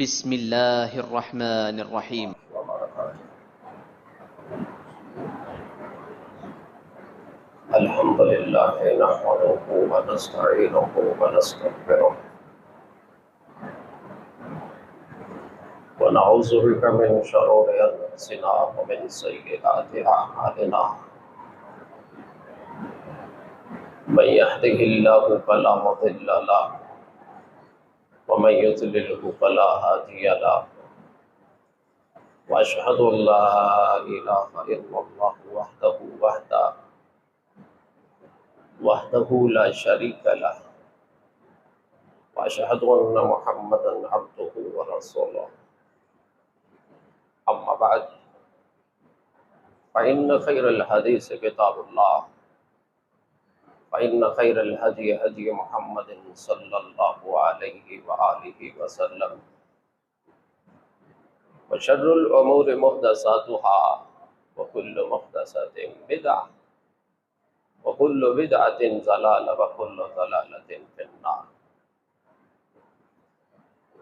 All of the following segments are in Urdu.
بسم الله الرحمن الرحيم. الحمد لله نحمده ونستعينه ونستغفره ونعوذ بك من شرور أنفسنا ومن سيئات أعمالنا. من يهده الله فلا مضل له ومن يضلله فلا هادي له، وأشهد أن لا إله إلا الله وحده لا شريك له، وأشهد أن محمدا عبده ورسوله. أما بعد، فإن خير الحديث كتاب الله، فإن خير الهدي هدي محمد صلى الله عليه وآله وسلم، وشر الأمور محدثاتها، وكل محدثة بدعة، وكل بدعة ضلالة، وكل ضلالة في النار.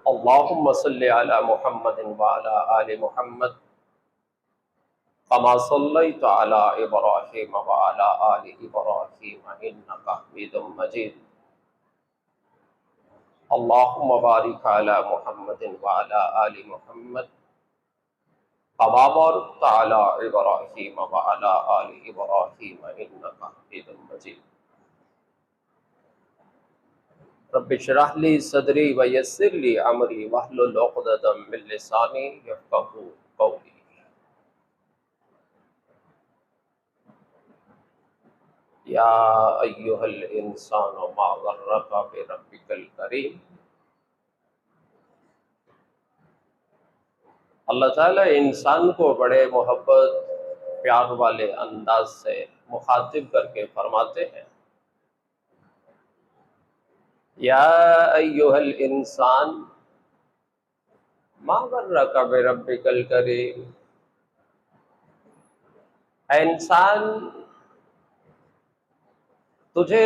اللهم صل على محمد وعلى آل محمد كما صليت على إبراهيم وعلى آل إبراهيم إنك حميد مجيد. اللهم بارك على محمد وعلى آل محمد كما باركت على إبراهيم وعلى آل إبراهيم إنك حميد مجيد. رب اشرح لي صدري ويسر لي أمري واحلل عقدة من لساني يفقهوا قولي. یا ایہا الانسان ما غرک بربک الکریم. اللہ تعالیٰ انسان کو بڑے محبت پیار والے انداز سے مخاطب کر کے فرماتے ہیں، یا ایہا الانسان ما غرک بربک الکریم. اے انسان، تجھے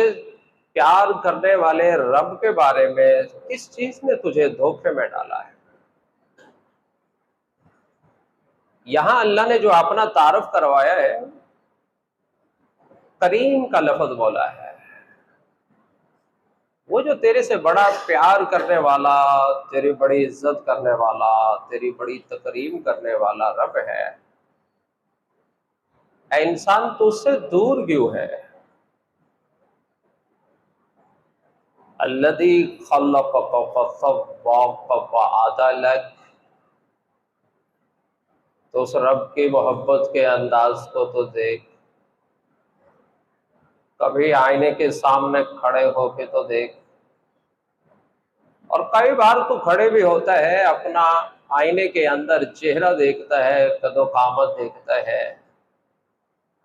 پیار کرنے والے رب کے بارے میں کس چیز نے تجھے دھوکے میں ڈالا ہے؟ یہاں اللہ نے جو اپنا تعارف کروایا ہے، کریم کا لفظ بولا ہے. وہ جو تیرے سے بڑا پیار کرنے والا، تیری بڑی عزت کرنے والا، تیری بڑی تکریم کرنے والا رب ہے، اے انسان تو اس سے دور کیوں ہے؟ الذی خلقک فسواک فعدلک. تو اس رب کی محبت کے انداز کو تو دیکھ، کبھی آئینے کے سامنے کھڑے ہو کے تو دیکھ، اور کئی بار تو کھڑے بھی ہوتا ہے، اپنا آئینے کے اندر چہرہ دیکھتا ہے، قد و قامت دیکھتا ہے.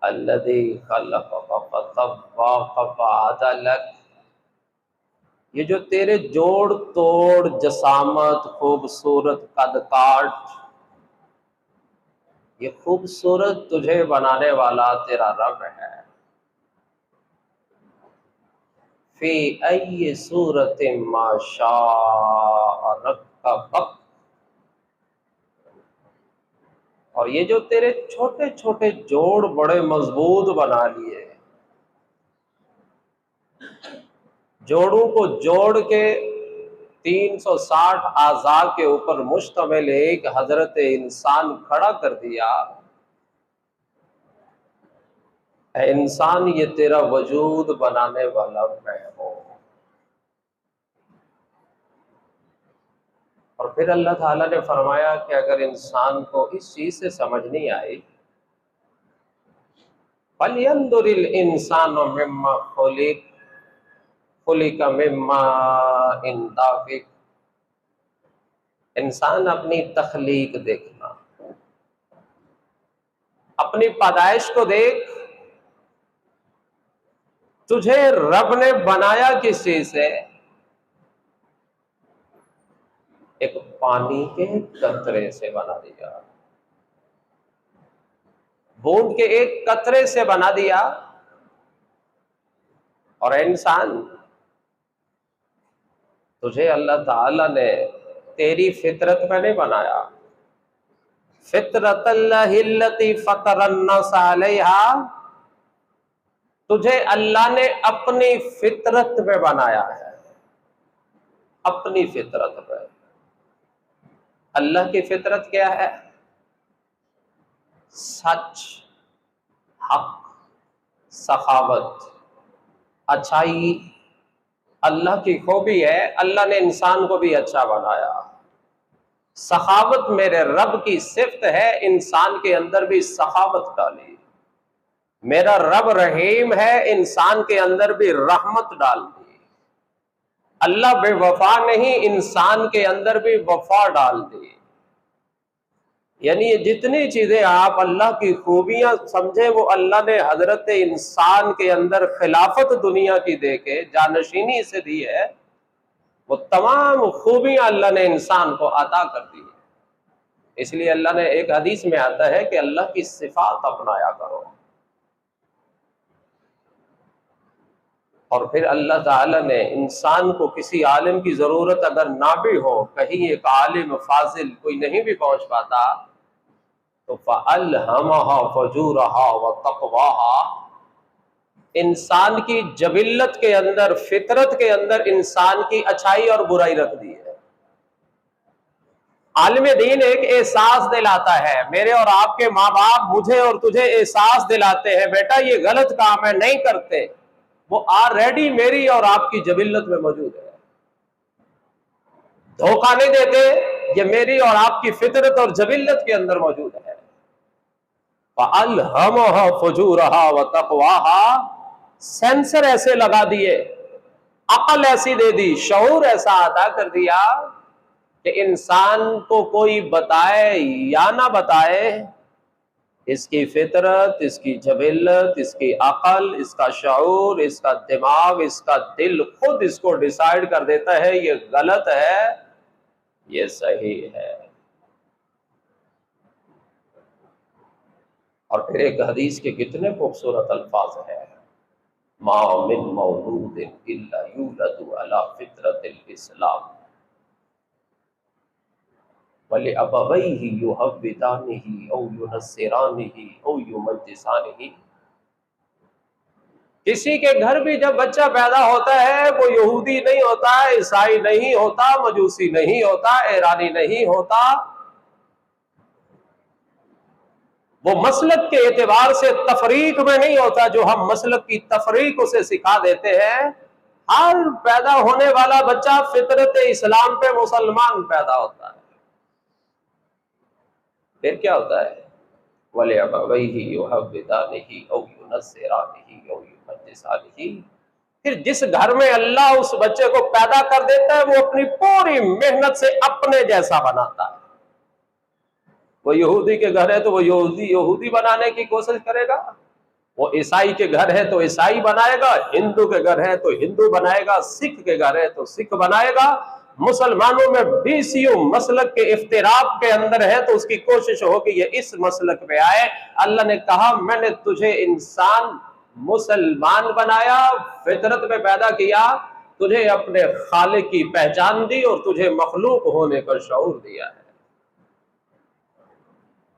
الذی خلقک فسواک فعدلک. یہ جو تیرے جوڑ توڑ، جسامت، خوبصورت قد کاٹ، یہ خوبصورت تجھے بنانے والا تیرا رب ہے. فی ای صورت ما شاء رکبک. اور یہ جو تیرے چھوٹے چھوٹے جوڑ بڑے مضبوط بنا لیے، جوڑوں کو جوڑ کے 360 اعضاء کے اوپر مشتمل ایک حضرت انسان کھڑا کر دیا. اے انسان، یہ تیرا وجود بنانے والا میں ہوں. اور پھر اللہ تعالیٰ نے فرمایا کہ اگر انسان کو اس چیز سے سمجھ نہیں آئی، فَلْيَنْظُرِ الْإِنسَانُ مِمَّا خُلِقَ مِن مَّاءٍ دَافِقٍ. انسان اپنی تخلیق دیکھنا، اپنی پیدائش کو دیکھ. تجھے رب نے بنایا کس چیز سے؟ ایک پانی کے قطرے سے بنا دیا، بوند کے ایک قطرے سے بنا دیا. اور انسان، تجھے اللہ تعالی نے تیری فطرت میں نہیں بنایا، فطرت اللہ التی فطر الناس علیہا، تجھے اللہ نے اپنی فطرت میں بنایا ہے، اپنی فطرت میں۔ اللہ کی فطرت کیا ہے؟ سچ، حق، سخاوت، اچھائی اللہ کی خوبی ہے۔ اللہ نے انسان کو بھی اچھا بنایا۔ سخاوت میرے رب کی صفت ہے، انسان کے اندر بھی سخاوت ڈالی۔ میرا رب رحیم ہے، انسان کے اندر بھی رحمت ڈال دی۔ اللہ بے وفا نہیں، انسان کے اندر بھی وفا ڈال دی۔ یعنی یہ جتنی چیزیں آپ اللہ کی خوبیاں سمجھے، وہ اللہ نے حضرت انسان کے اندر خلافت دنیا کی دے کے جانشینی سے دی ہے، وہ تمام خوبیاں اللہ نے انسان کو عطا کر دی ہے۔ اس لیے اللہ نے ایک حدیث میں آتا ہے کہ اللہ کی صفات اپنایا کرو۔ اور پھر اللہ تعالیٰ نے انسان کو کسی عالم کی ضرورت اگر نہ بھی ہو، کہیں ایک عالم فاضل کوئی نہیں بھی پہنچ پاتا، تو فَأَلْهَمَهَا فُجُورَهَا وَتَقْوَاهَا، انسان کی جبلت کے اندر، فطرت کے اندر انسان کی اچھائی اور برائی رکھ دی ہے۔ عالم دین ایک احساس دلاتا ہے، میرے اور آپ کے ماں باپ مجھے اور تجھے احساس دلاتے ہیں، بیٹا یہ غلط کام ہے، نہیں کرتے، وہ آلریڈی میری اور آپ کی جبلت میں موجود ہے۔ دھوکہ نہیں دیتے، یہ میری اور آپ کی فطرت اور جبلت کے اندر موجود ہے۔ فَأَلْهَمَهَا فُجُورَهَا وَتَقْوَاهَا، سینسر ایسے لگا دیے، عقل ایسی دے دی، شعور ایسا عطا کر دیا کہ انسان کو کوئی بتائے یا نہ بتائے، اس کی فطرت، اس کی جبلت، اس کی عقل، اس کا شعور، اس کا دماغ، اس کا دل خود اس کو ڈیسائیڈ کر دیتا ہے یہ غلط ہے، یہ صحیح ہے۔ اور پھر ایک حدیث کے کتنے خوبصورت الفاظ ہیں، ما من مولود الا یولد علی فطرت الاسلام وَلِأَبَوَيْهِ يُحَوِّدَانِهِ أَوْ يُنَصِّرَانِهِ أَوْ يُمَجِّسَانِهِ۔ کسی کے گھر بھی جب بچہ پیدا ہوتا ہے، وہ یہودی نہیں ہوتا، عیسائی نہیں ہوتا، مجوسی نہیں ہوتا، ایرانی نہیں ہوتا، وہ مسلک کے اعتبار سے تفریق میں نہیں ہوتا جو ہم مسلک کی تفریق اسے سکھا دیتے ہیں۔ ہر پیدا ہونے والا بچہ فطرت اسلام پہ مسلمان پیدا ہوتا ہے۔ پھر کیا ہوتا ہے؟ وَلِأَبَوَيْهِ يُحَوِّدَانِهِ أَوْ يُنَصِّرَانِهِ أَوْ يُمَجِّسَانِهِ۔ پھر جس گھر میں اللہ اس بچے کو پیدا کر دیتا ہے، وہ اپنی پوری محنت سے اپنے جیسا بناتا ہے۔ وہ یہودی کے گھر ہے تو وہ یہودی بنانے کی کوشش کرے گا، وہ عیسائی کے گھر ہے تو عیسائی بنائے گا، ہندو کے گھر ہے تو ہندو بنائے گا، سکھ کے گھر ہے تو سکھ بنائے گا۔ مسلمانوں میں 20 مسلک کے افتراق کے اندر ہے تو اس کی کوشش ہو کہ یہ اس مسلک پہ آئے۔ اللہ نے کہا میں نے تجھے انسان مسلمان بنایا، فطرت میں پیدا کیا، تجھے اپنے خالق کی پہچان دی اور تجھے مخلوق ہونے کا شعور دیا ہے۔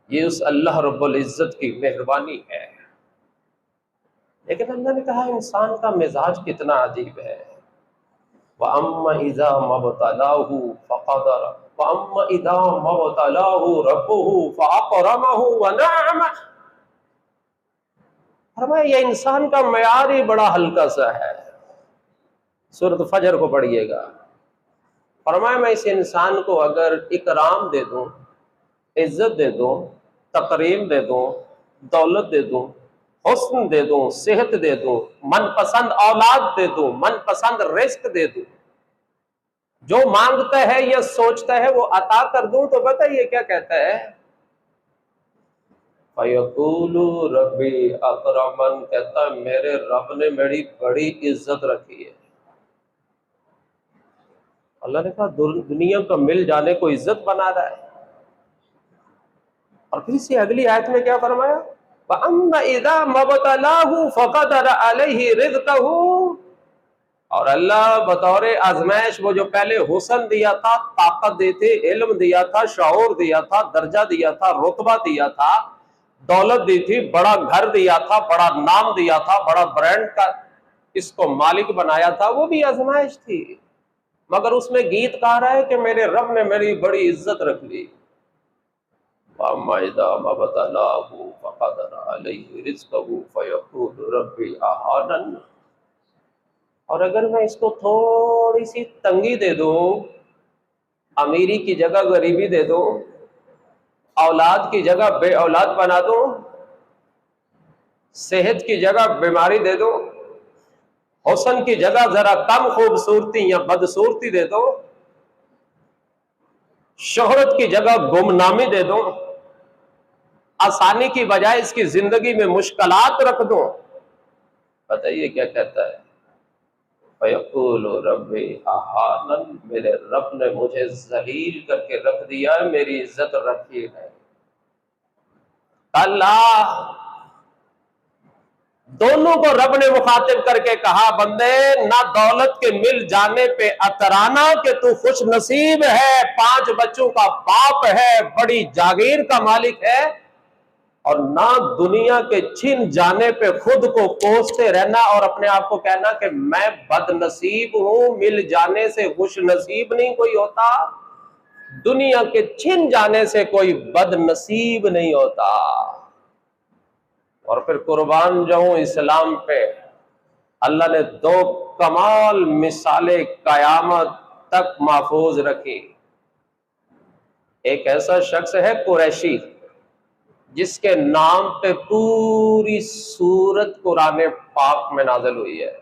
یہ اس اللہ رب العزت کی مہربانی ہے۔ لیکن اللہ نے کہا انسان کا مزاج کتنا عجیب ہے۔ وَأَمَّا إِذَا مَبْتَلَاهُ فَقَدَرَ وَأَمَّا إِذَا مَبْتَلَاهُ رَبُّهُ فَأَكْرَمَهُ وَنَعَمَهُ۔ فرمایا یہ انسان کا معیار ہی بڑا ہلکا سا ہے۔ سورۃ فجر کو پڑھیے گا، فرمایا میں اس انسان کو اگر اکرام دے دوں، عزت دے دوں، تکریم دے دوں، دولت دے دوں، حسن دے دوں، صحت دے دوں، من پسند اولاد دے دوں، من پسند رزق دے دوں، جو مانگتا ہے یا سوچتا ہے وہ عطا کر دوں، تو بتائیے کیا کہتا ہے؟ فَيَقُولُ رَبِّي أَكْرَمَنِ، کہتا ہے میرے رب نے میری بڑی عزت رکھی ہے۔ اللہ نے کہا دنیا کا مل جانے کو عزت بنا رہا ہے۔ اور پھر اسی اگلی آیت میں کیا فرمایا؟ وَأَمَّا إِذَا مَبْتَلَاهُ فَقَدَرَ عَلَيْهِ رِزْقَهُ، اور اللہ بطور آزمائش وہ جو پہلے حسن دیا تھا، طاقت دی تھی، علم دیا تھا، شعور دیا تھا، درجہ دیا تھا، رتبہ دیا تھا، دولت دی تھی، بڑا گھر دیا تھا، بڑا نام دیا تھا، بڑا برانڈ کا اس کو مالک بنایا تھا، وہ بھی آزمائش تھی۔ مگر اس میں گیت کہا رہا ہے کہ میرے رب نے میری بڑی عزت رکھ لی۔ وَأَمَّا إِذَا مَا ابْتَلَاهُ فَقَدَرَ عَلَيْهِ رِزْقَهُ فَيَقُولُ رَبِّي أَهَانَنِ۔ اور اگر میں اس کو تھوڑی سی تنگی دے دوں، امیری کی جگہ غریبی دے دوں، اولاد کی جگہ بے اولاد بنا دوں، صحت کی جگہ بیماری دے دوں، حسن کی جگہ ذرا کم خوبصورتی یا بدصورتی دے دو، شہرت کی جگہ گمنامی دے دو، آسانی کی بجائے اس کی زندگی میں مشکلات رکھ دو، بتائیے کیا کہتا ہے؟ فَيَقُولُ رَبِّي أَهَانَنِ، میرے رب نے مجھے ذلیل کر کے رکھ دیا ہے، میری عزت رکھی ہے۔ اللہ دونوں کو رب نے مخاطب کر کے کہا، بندے نہ دولت کے مل جانے پہ اترانا کہ تو خوش نصیب ہے، 5 بچوں کا باپ ہے، بڑی جاگیر کا مالک ہے، اور نہ دنیا کے چھن جانے پہ خود کو کوستے رہنا اور اپنے آپ کو کہنا کہ میں بد نصیب ہوں، مل جانے سے خوش نصیب نہیں کوئی ہوتا، دنیا کے چھن جانے سے کوئی بد نصیب نہیں ہوتا۔ اور پھر قربان جاؤں اسلام پہ، اللہ نے 2 کمال مثالیں قیامت تک محفوظ رکھی۔ ایک ایسا شخص ہے قریشی جس کے نام پہ پوری سورت قرآن پاک میں نازل ہوئی ہے،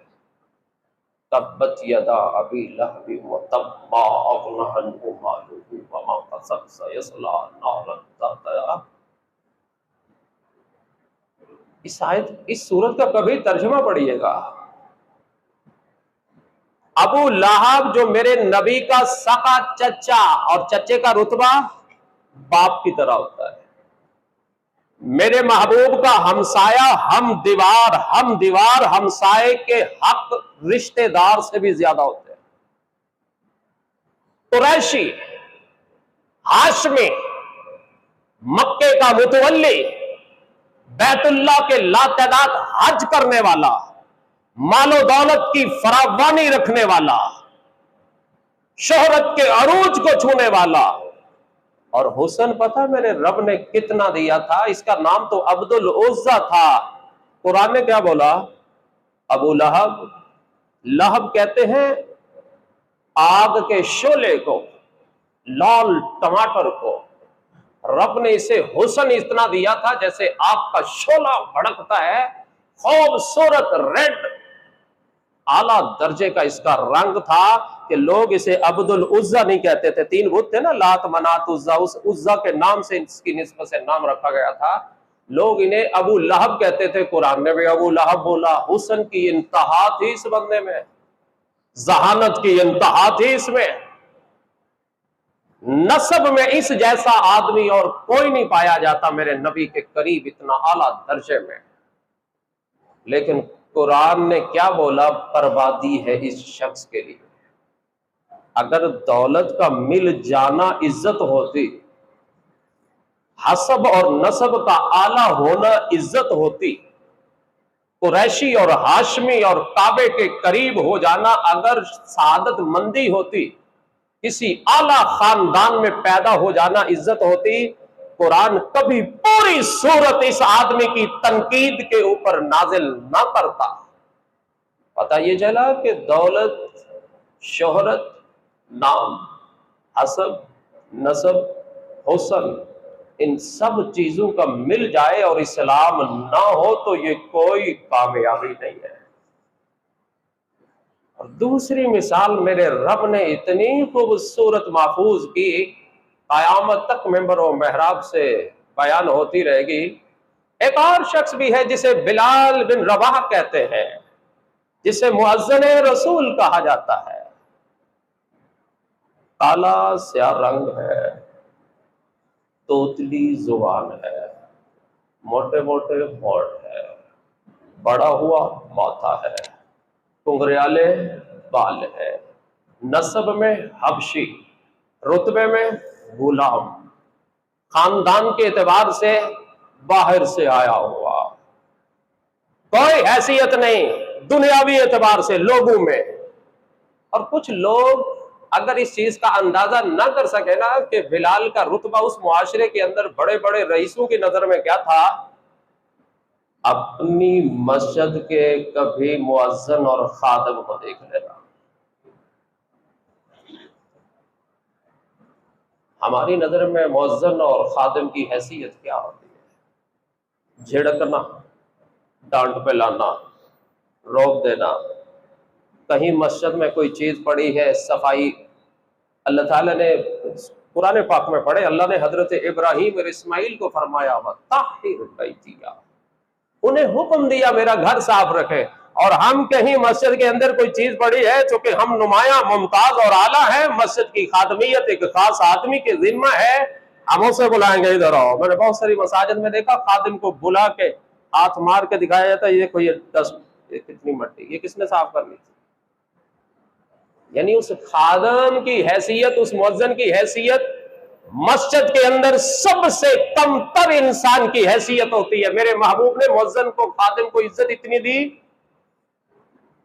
تبت یدا ابی لہب وتب ما اغنی عنہ مالہ وما کسب سیصلی نارا ذات لہب۔ اس سورت کا کبھی ترجمہ پڑھیے گا۔ ابو لہب جو میرے نبی کا سگا چچا، اور چچے کا رتبہ باپ کی طرح ہوتا ہے، میرے محبوب کا ہمسایہ ہم دیوار ہمسائے کے حق رشتہ دار سے بھی زیادہ ہوتے ہیں۔ قریشی، ہاشمی، مکے کا متولی، بیت اللہ کے لاتعداد حج کرنے والا، مال و دولت کی فراوانی رکھنے والا، شہرت کے عروج کو چھونے والا، اور حسن پتہ میرے رب نے کتنا دیا تھا؟ اس کا نام تو عبد العزہ تھا۔ قرآن نے کیا بولا؟ ابو لہب، لہب کہتے ہیں آگ کے شعلے کو، لال ٹماٹر کو۔ رب نے اسے حسن اتنا دیا تھا جیسے آگ کا شعلہ بھڑکتا ہے، خوبصورت ریڈ، اعلیٰ درجے کا اس کا رنگ تھا کہ لوگ اسے عبد العزہ نہیں کہتے تھے۔ 3 بت تھے نا، لات، منات، عزہ، اس عزہ کے نام سے اس کی نسبت سے نام رکھا گیا تھا۔ لوگ انہیں ابو لہب کہتے تھے، قرآن نے بھی ابو لہب بولا۔ حسن کی انتہا تھی اس بندے میں، ذہانت کی انتہا تھی اس میں، نسب میں اس جیسا آدمی اور کوئی نہیں پایا جاتا میرے نبی کے قریب اتنا اعلیٰ درجے میں۔ لیکن قرآن نے کیا بولا؟ بربادی ہے اس شخص کے لیے۔ اگر دولت کا مل جانا عزت ہوتی، حسب اور نسب کا اعلیٰ ہونا عزت ہوتی، قریشی اور ہاشمی اور کعبے کے قریب ہو جانا اگر سعادت مندی ہوتی، کسی اعلیٰ خاندان میں پیدا ہو جانا عزت ہوتی، قرآن کبھی پوری سورت اس آدمی کی تنقید کے اوپر نازل نہ کرتا۔ پتہ یہ چلا کہ دولت، شہرت، نام، حسب، نسب، حسن، ان سب چیزوں کا مل جائے اور اسلام نہ ہو تو یہ کوئی کامیابی نہیں ہے۔ اور دوسری مثال میرے رب نے اتنی خوبصورت محفوظ کی، قیامت تک ممبر و محراب سے بیان ہوتی رہے گی۔ ایک اور شخص بھی ہے جسے بلال بن رباح کہتے ہیں، جسے مؤذن رسول کہا جاتا ہے۔ کالا سیاہ رنگ ہے، توتلی زبان ہے، موٹے موٹے ہونٹ ہے، بڑا ہوا ماتھا ہے، کنگریالے اقبال ہے، نسب میں حبشی، رتبے میں غلام، خاندان کے اعتبار سے باہر سے آیا ہوا، کوئی حیثیت نہیں دنیاوی اعتبار سے لوگوں میں۔ اور کچھ لوگ اگر اس چیز کا اندازہ نہ کر سکے نا کہ بلال کا رتبہ اس معاشرے کے اندر بڑے بڑے رئیسوں کی نظر میں کیا تھا، اپنی مسجد کے کبھی مؤذن اور خادم کو دیکھ لینا۔ ہماری نظر میں مؤذن اور خادم کی حیثیت کیا ہوتی ہے؟ جھڑکنا، ڈانٹ پہ لانا، روک دینا۔ کہیں مسجد میں کوئی چیز پڑی ہے، صفائی، اللہ تعالیٰ نے قرآن پاک میں پڑھے، اللہ نے حضرت ابراہیم اور اسماعیل کو فرمایا وَطَہِّرْ بَيْتِیَ، انہیں حکم دیا میرا گھر صاف رکھے۔ اور ہم کہیں مسجد کے اندر کوئی چیز پڑی ہے، چونکہ ہم نمایاں، ممتاز اور اعلیٰ ہیں، مسجد کی خادمیت ایک خاص آدمی کے ذمہ ہے، ہم اسے بلائیں گے ادھر آؤ۔ میں نے بہت ساری مساجد میں دیکھا خادم کو بلا کے ہاتھ مار کے دکھایا جاتا ہے، یہ کوئی ڈسٹ، یہ کتنی مٹی، یہ کس نے صاف کرنی تھی؟ یعنی اس خادم کی حیثیت، اس مؤذن کی حیثیت مسجد کے اندر سب سے کم تر انسان کی حیثیت ہوتی ہے۔ میرے محبوب نے مؤذن کو، خادم کو عزت اتنی دی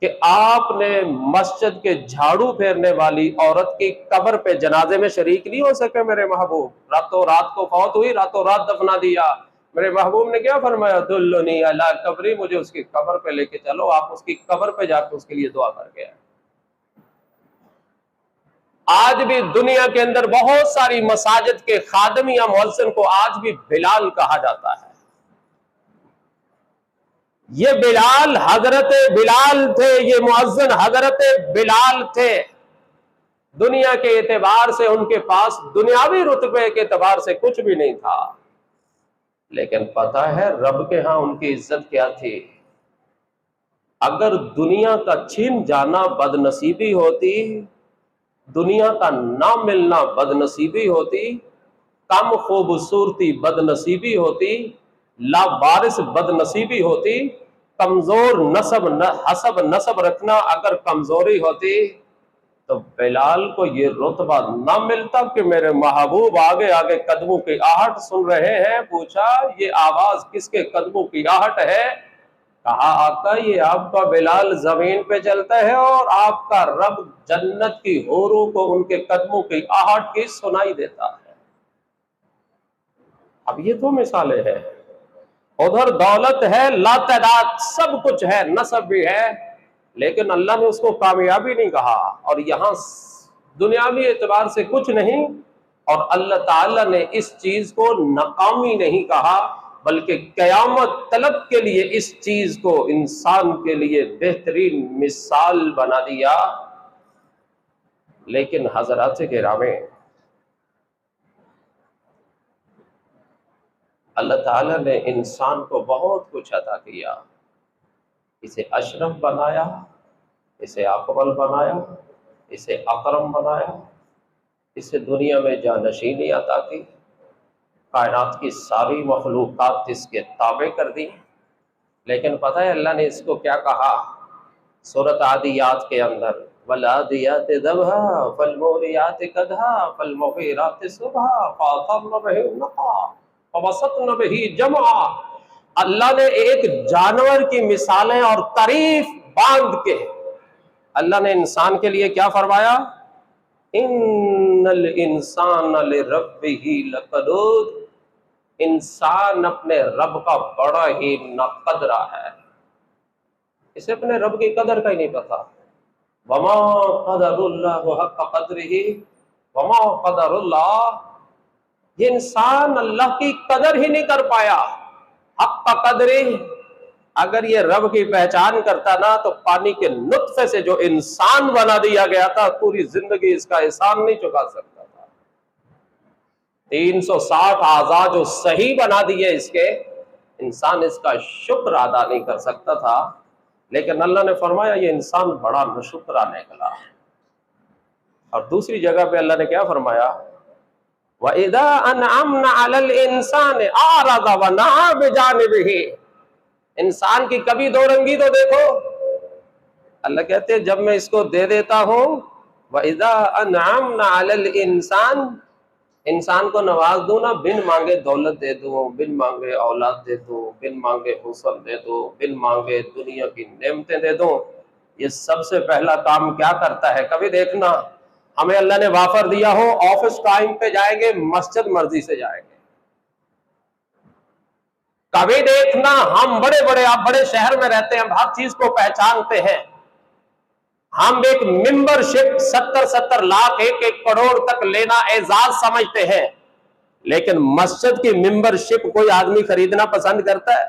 کہ آپ نے مسجد کے جھاڑو پھیرنے والی عورت کی قبر پہ جنازے میں شریک نہیں ہو سکے۔ میرے محبوب راتوں رات کو فوت ہوئی، راتوں رات دفنا دیا۔ میرے محبوب نے کیا فرمایا؟ دلنی علی قبری، مجھے اس کی قبر پہ لے کے چلو۔ آپ اس کی قبر پہ جا کے اس کے لیے دعا کر کے آئے۔ آج بھی دنیا کے اندر بہت ساری مساجد کے خادم یا مؤذن کو آج بھی بلال کہا جاتا ہے۔ یہ بلال حضرت بلال تھے، یہ مؤذن حضرت بلال تھے۔ دنیا کے اعتبار سے ان کے پاس دنیاوی رتبے کے اعتبار سے کچھ بھی نہیں تھا، لیکن پتہ ہے رب کے ہاں ان کی عزت کیا تھی؟ اگر دنیا کا چھن جانا بد نصیبی ہوتی، دنیا کا نہ ملنا بد نصیبی ہوتی، کم خوبصورتی بد نصیبی ہوتی، لا وارث بد نصیبی ہوتی، کمزور حسب نسب رکھنا اگر کمزوری ہوتی، تو بلال کو یہ رتبہ نہ ملتا کہ میرے محبوب آگے آگے قدموں کی آہٹ سن رہے ہیں۔ پوچھا یہ آواز کس کے قدموں کی آہٹ ہے؟ کہا آقا یہ آپ کا بلال زمین پہ چلتا ہے اور آپ کا رب جنت کی حوروں کو ان کے قدموں کی آہٹ کی سنائی دیتا ہے۔ اب یہ تو مثالیں ہیں، ادھر دولت ہے، لا تعداد سب کچھ ہے، نسب بھی ہے، لیکن اللہ نے اس کو کامیابی نہیں کہا، اور یہاں دنیاوی اعتبار سے کچھ نہیں، اور اللہ تعالیٰ نے اس چیز کو ناکامی نہیں کہا، بلکہ قیامت طلب کے لیے اس چیز کو انسان کے لیے بہترین مثال بنا دیا۔ لیکن حضرات گرامی، اللہ تعالیٰ نے انسان کو بہت کچھ عطا کیا، اسے اشرف بنایا، اسے اکمل بنایا، اسے اکرم بنایا، اسے دنیا میں جانشینی عطا کی، کائنات کی ساری مخلوقات اس کے تابع کر دی۔ لیکن پتہ ہے اللہ نے اس کو کیا کہا سورۃ عادیات کے اندر؟ وَالْعَادِيَاتِ ضَبْحًا فَالْمُورِيَاتِ قَدْحًا فَالْمُغِيرَاتِ صُبْحًا فَأَثَرْنَ بِهِ نَقْعًا فَوَسَطْنَ بِهِ جَمْعًا۔ اللہ نے ایک جانور کی مثالیں اور تعریف باندھ کے اللہ نے انسان کے لیے کیا فرمایا؟ ان الانسان لربہ لقنود، انسان اپنے رب کا بڑا ہی ناقدرہ ہے، اسے اپنے رب کی قدر کا ہی نہیں پتا۔ وما قدر اللہ حق قدرہ وما قدر اللہ، یہ انسان اللہ کی قدر ہی نہیں کر پایا۔ حق قدرہ، اگر یہ رب کی پہچان کرتا نا تو پانی کے نطفے سے جو انسان بنا دیا گیا تھا پوری زندگی اس کا احسان نہیں چکا سکتا تھا۔ 360 اعضاء جو صحیح بنا دیے اس کے، انسان اس کا شکر ادا نہیں کر سکتا تھا، لیکن اللہ نے فرمایا یہ انسان بڑا ناشکرا نکلا۔ اور دوسری جگہ پہ اللہ نے کیا فرمایا؟ وَإِذَا أَنْعَمْنَا عَلَى الْإِنسَانِ أَعْرَضَ وَنَأَىٰ بِجَانِبِهِ، انسان کی کبھی دو رنگی تو دیکھو، اللہ کہتے ہیں جب میں اس کو دے دیتا ہوں وَإِذَا أَنْعَمْنَا عَلَى الْإِنسَانِ، انسان کو نواز دوں نا، بن مانگے دولت دے دوں، بن مانگے اولاد دے دوں، بن مانگے حسن دے دوں، بن مانگے دنیا کی نعمتیں دے دوں، یہ سب سے پہلا کام کیا کرتا ہے؟ کبھی دیکھنا ہمیں اللہ نے وافر دیا ہو، آفس ٹائم پہ جائیں گے، مسجد مرضی سے جائیں گے۔ کبھی دیکھنا ہم آپ بڑے شہر میں رہتے ہیں، ہر چیز کو پہچانتے ہیں، ہم ایک ممبر شپ 70 لاکھ 1 کروڑ تک لینا اعزاز سمجھتے ہیں، لیکن مسجد کی ممبر شپ کوئی آدمی خریدنا پسند کرتا ہے؟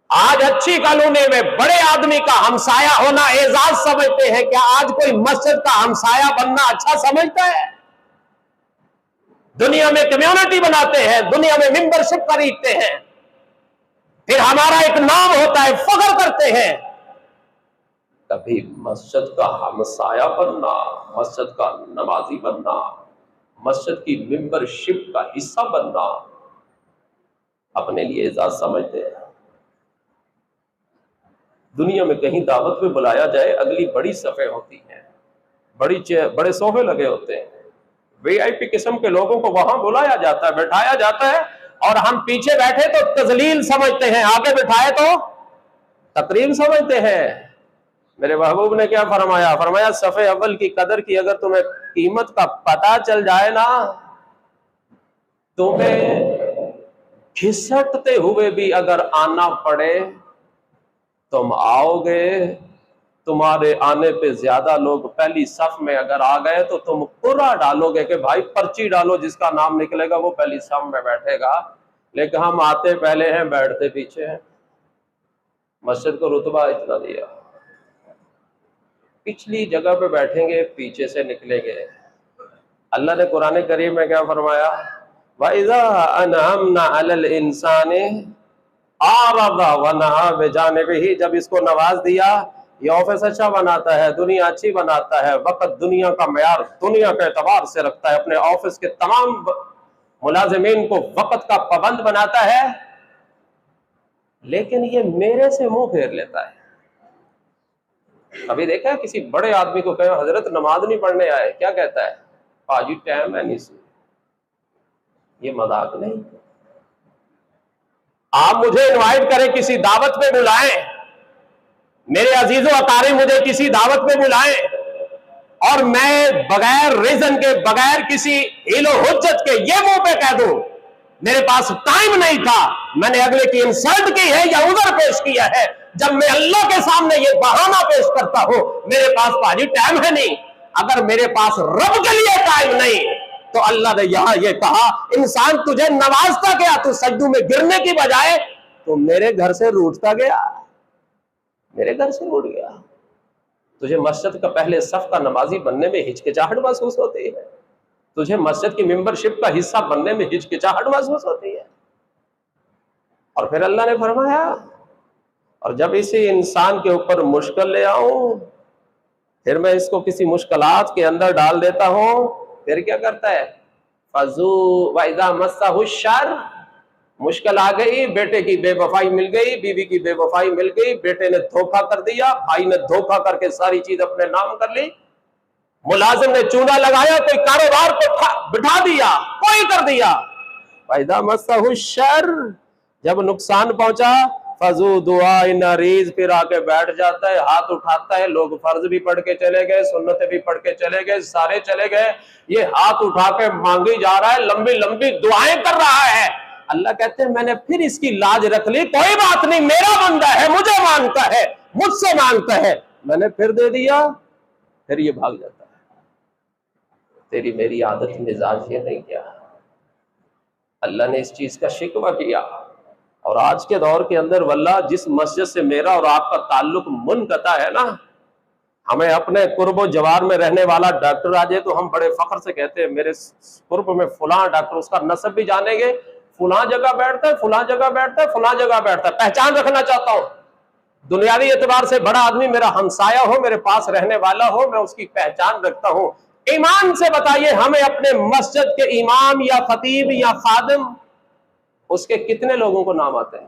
آج اچھی کالونی میں بڑے آدمی کا ہمسایہ ہونا اعزاز سمجھتے ہیں، کیا آج کوئی مسجد کا ہمسایہ بننا اچھا سمجھتا ہے؟ دنیا میں کمیونٹی بناتے ہیں، دنیا میں ممبر شپ خریدتے ہیں، پھر ہمارا ایک نام ہوتا ہے، فخر کرتے ہیں۔ کبھی مسجد کا ہمسایہ بننا، مسجد کا نمازی بننا، مسجد کی ممبر شپ کا حصہ بننا اپنے لیے اعزاز سمجھتے ہیں۔ دنیا میں کہیں دعوت میں بلایا جائے، اگلی بڑی صفیں ہوتی ہیں، بڑے صوفے لگے ہوتے ہیں، وی آئی پی قسم کے لوگوں کو وہاں بلایا جاتا ہے، بٹھایا جاتا ہے، اور ہم پیچھے بیٹھے تو تذلیل سمجھتے ہیں، آگے بٹھائے تو تکریم سمجھتے ہیں۔ میرے محبوب نے کیا فرمایا؟ فرمایا صفحے اول کی قدر کی اگر تمہیں قیمت کا پتہ چل جائے نا، تمہیں گھسٹتے ہوئے بھی اگر آنا پڑے تم آؤ گے۔ تمہارے آنے پہ زیادہ لوگ پہلی صف میں اگر آ گئے تو تم قرعہ ڈالو گے کہ بھائی پرچی ڈالو، جس کا نام نکلے گا وہ پہلی صف میں بیٹھے گا، لیکن ہم آتے پہلے ہیں، بیٹھتے پیچھے ہیں۔ مسجد کو رتبہ اتنا دیا، پچھلی جگہ پہ بیٹھیں گے، پیچھے سے نکلیں گے۔ اللہ نے قرآن کریم میں کیا فرمایا؟ وَإِذَا أَنْعَمْنَا عَلَى الْإِنسَانِ أَعْرَضَ وَنَأَىٰ بِجَانِبِهِ، جب اس کو نواز دیا، یہ آفس اچھا بناتا ہے، دنیا اچھی بناتا ہے، وقت دنیا کا معیار دنیا کے اعتبار سے رکھتا ہے، اپنے آفس کے تمام ملازمین کو وقت کا پابند بناتا ہے، لیکن یہ میرے سے منہ پھیر لیتا ہے۔ ابھی دیکھا ہے کسی بڑے آدمی کو کہے حضرت نماز نہیں پڑھنے آئے، کیا کہتا ہے؟ پاجی ٹائم ہے نہیں سی۔ یہ مذاق نہیں۔ آپ مجھے انوائٹ کریں، کسی دعوت پہ بلائیں، میرے عزیز و اقارب مجھے کسی دعوت پہ بلائیں، اور میں بغیر ریزن کے، بغیر کسی حیل و حجت کے یہ منہ پہ کہہ دوں میرے پاس ٹائم نہیں تھا، میں نے اگلے کی انسلٹ کی ہے یا عذر پیش کیا ہے، جب میں اللہ کے سامنے یہ بہانہ پیش کرتا ہوں میرے پاس پاجی ٹائم ہے نہیں، اگر میرے پاس رب کے لیے ٹائم نہیں تو اللہ نے یہاں یہ کہا انسان تجھے نوازتا گیا، تو سجدوں میں گرنے کی بجائے تو میرے گھر سے روٹتا گیا، میرے گھر سے روٹ گیا۔ تجھے مسجد کا پہلے صف کا نمازی بننے میں ہچکچاہٹ محسوس ہوتی ہے، تجھے مسجد کی ممبرشپ کا حصہ بننے میں ہچکچاہٹ محسوس ہوتی ہے، اور پھر اللہ نے فرمایا اور جب اسی انسان کے اوپر مشکل لے آؤں، پھر میں اس کو کسی مشکلات کے اندر ڈال دیتا ہوں، پھر کیا کرتا ہے؟ وَإِذَا مَسَّهُ الشَّرُّ، مشکل آ گئی، بیٹے کی بے وفائی مل گئی، بیوی کی بے وفائی مل گئی، بیٹے نے دھوکہ کر دیا، بھائی نے دھوکہ کر کے ساری چیز اپنے نام کر لی، ملازم نے چونا لگایا، کوئی کاروبار کو بٹھا دیا، کوئی کر دیا۔ فَإِذَا مَسَّهُ الشَّرُّ، جب نقصان پہنچا، فَذُو دُعَاءٍ عَرِيضٍ، پھر آ کے بیٹھ جاتا ہے، ہاتھ اٹھاتا ہے، لوگ فرض بھی پڑھ کے چلے گئے، سنتیں بھی پڑھ کے چلے گئے، سارے چلے گئے، یہ ہاتھ اٹھا کے مانگی جا رہا ہے، لمبی لمبی دعائیں کر رہا ہے۔ اللہ کہتے ہیں میں نے پھر اس کی لاج رکھ لی، کوئی بات نہیں، میرا بندہ ہے، مجھے مانگتا ہے، مجھ سے مانگتا ہے، میں نے پھر دے دیا، پھر یہ بھاگ جاتا ہے۔ تیری میری عادت مزاج یہ نہیں کیا؟ اللہ نے اس چیز کا شکوہ کیا، اور آج کے دور کے اندر واللہ جس مسجد سے میرا اور آپ کا تعلق منقطع ہے نا، ہمیں اپنے قرب و جوار میں رہنے والا ڈاکٹر آ جائے تو ہم بڑے فخر سے کہتے ہیں میرے قرب میں فلاں ڈاکٹر، اس کا نسب بھی جانیں گے، فلاں جگہ بیٹھتا ہے، فلاں جگہ بیٹھتا ہے، فلاں جگہ بیٹھتا ہے، پہچان رکھنا چاہتا ہوں، دنیاوی اعتبار سے بڑا آدمی میرا ہمسایہ ہو، میرے پاس رہنے والا ہو، میں اس کی پہچان رکھتا ہوں۔ ایمان سے بتائیے ہمیں اپنے مسجد کے امام یا خطیب یا خادم، اس کے کتنے لوگوں کو نام آتے ہیں؟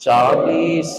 40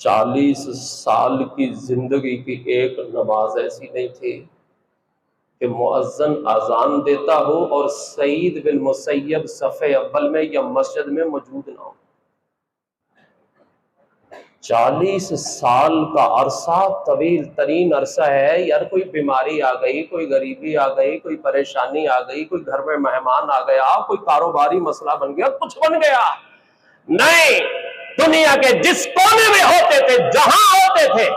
40 سال کی زندگی کی ایک نماز ایسی نہیں تھی کہ مؤذن اذان دیتا ہو اور سعید بن مسیب صف اول میں یا مسجد میں موجود نہ ہو۔ 40 سال کا عرصہ طویل ترین عرصہ ہے یار، کوئی بیماری آ گئی، کوئی غریبی آ گئی، کوئی پریشانی آ گئی، کوئی گھر میں مہمان آ گیا، کوئی کاروباری مسئلہ بن گیا، کچھ بن گیا، نہیں، دنیا کے جس کونے میں ہوتے تھے، جہاں ہوتے تھے،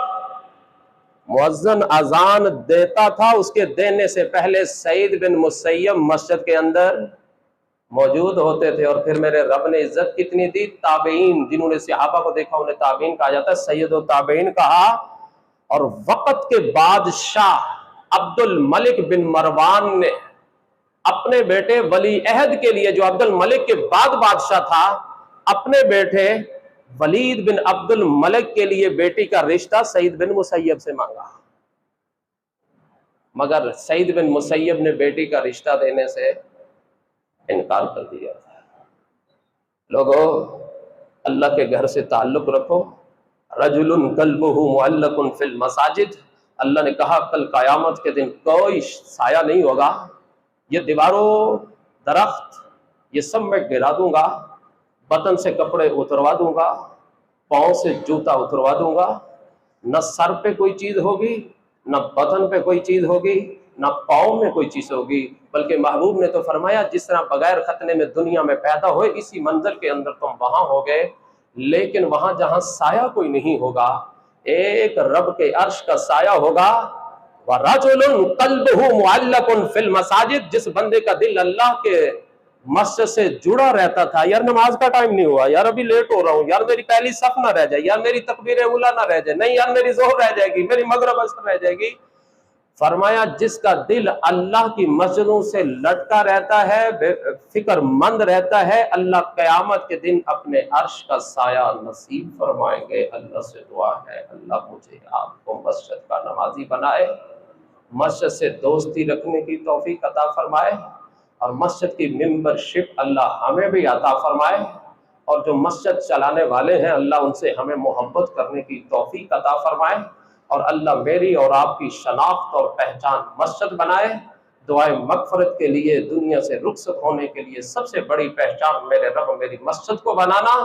مؤذن اذان دیتا تھا، اس کے دینے سے پہلے سعید بن مسیب مسجد کے اندر موجود ہوتے تھے۔ اور پھر میرے رب نے عزت کتنی دی، تابعین، جنہوں نے صحابہ کو دیکھا انہیں تابعین کہا جاتا ہے، سید التابعین کہا۔ اور وقت کے بادشاہ عبد الملک بن مروان نے اپنے بیٹے ولی عہد کے لیے، جو عبد الملک کے بعد بادشاہ تھا، اپنے بیٹے ولید بن عبد الملک کے لیے بیٹی کا رشتہ سعید بن مسیب سے مانگا، مگر سعید بن مسیب نے بیٹی کا رشتہ دینے سے انکار کر دیا۔ لوگوں، اللہ کے گھر سے تعلق رکھو۔ رجل قلبہ معلق فی المساجد، اللہ نے کہا کل قیامت کے دن کوئی سایہ نہیں ہوگا، یہ دیواروں، درخت، یہ سب میں گرا دوں گا، بدن سے کپڑے اتروا دوں گا، پاؤں سے جوتا اتروا دوں گا، نہ سر پہ کوئی چیز ہوگی، نہ بدن پہ کوئی چیز ہوگی، نہ پاؤں میں کوئی چیز ہوگی، بلکہ محبوب نے تو فرمایا جس طرح بغیر ختنے میں دنیا میں پیدا ہوئے اسی منظر کے اندر تم وہاں ہو گئے، لیکن وہاں جہاں سایہ کوئی نہیں ہوگا، ایک رب کے عرش کا سایہ ہوگا۔ وَرَجُلٌ قَلْبُهُ مُعَلَّقٌ فِي الْمَسَاجِدِ، جس بندے کا دل اللہ کے مسجد سے جڑا رہتا تھا، یار نماز کا ٹائم نہیں ہوا، یار ابھی لیٹ ہو رہا ہوں، یار میری پہلی صف نہ رہ جائے، یار میری تکبیر اولا نہ رہ جائے، نہیں یار میری ظہر رہ جائے گی، میری مغرب عصر رہ جائے گی۔ فرمایا جس کا دل اللہ کی مسجدوں سے لٹکا رہتا ہے، فکر مند رہتا ہے، اللہ قیامت کے دن اپنے عرش کا سایہ نصیب فرمائیں گے۔ اللہ سے دعا ہے اللہ مجھے آپ کو مسجد کا نمازی بنائے، مسجد سے دوستی رکھنے کی توفیق عطا فرمائے، اور مسجد کی ممبرشپ اللہ ہمیں بھی عطا فرمائے، اور جو مسجد چلانے والے ہیں اللہ ان سے ہمیں محبت کرنے کی توفیق عطا فرمائے، اور اللہ میری اور آپ کی شناخت اور پہچان مسجد بنائے۔ دعائیں مغفرت کے لیے، دنیا سے رخصت ہونے کے لیے سب سے بڑی پہچان میرے رب میری مسجد کو بنانا،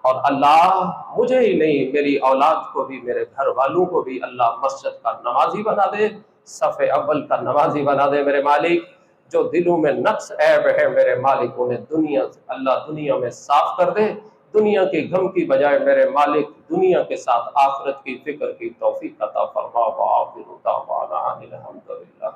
اور اللہ مجھے ہی نہیں میری اولاد کو بھی، میرے گھر والوں کو بھی اللہ مسجد کا نمازی بنا دے، صف اول کا نمازی بنا دے۔ میرے مالک جو دلوں میں نقص عیب ہے میرے مالک انہیں دنیا میں صاف کر دے، دنیا کی غم کی بجائے میرے مالک دنیا کے ساتھ آخرت کی فکر کی توفیق عطا فرما۔ وآخر دعوانا ان الحمد للہ۔